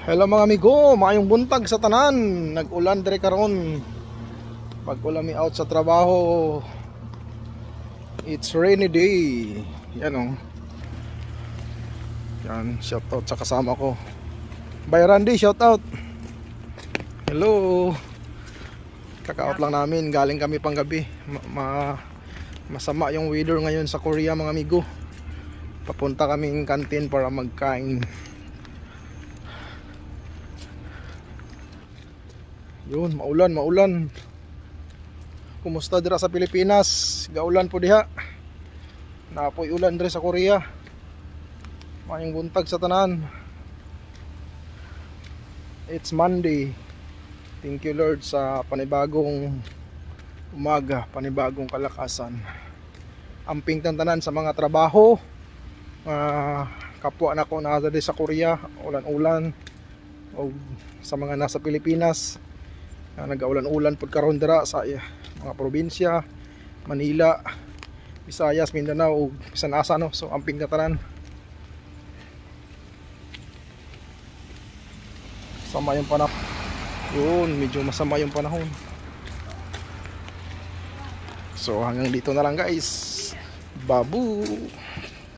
Hello mga amigo, maayong buntag sa tanan. Nag-ulan dire karon. Pag ulan mi out sa trabaho, it's rainy day. Yan oh. Yan, shout out sa kasama ko. Bye Randy, shout out. Hello. Kaka-out lang namin, galing kami panggabi. Masama yung weather ngayon sa Korea mga amigo. Papunta kaming kantin para magkain. Yun, maulan. Kumusta dira sa Pilipinas? Gaulan po diha. Napoy ulan diri sa Korea. Mayong buntag sa tanan. It's Monday. Thank you Lord sa panibagong umaga, panibagong kalakasan. Amping tanan sa mga trabaho. Kapwa na ko na diri sa Korea, ulan-ulan. O sa mga nasa Pilipinas. Nagaulan-ulan pud karon dira sa mga probinsya, Manila, Visayas, Mindanao ug bisan asa no. So amping na tanan. Sama yung panahon. Yun, medyo masama yung panahon. So hanggang dito na lang guys. Babu.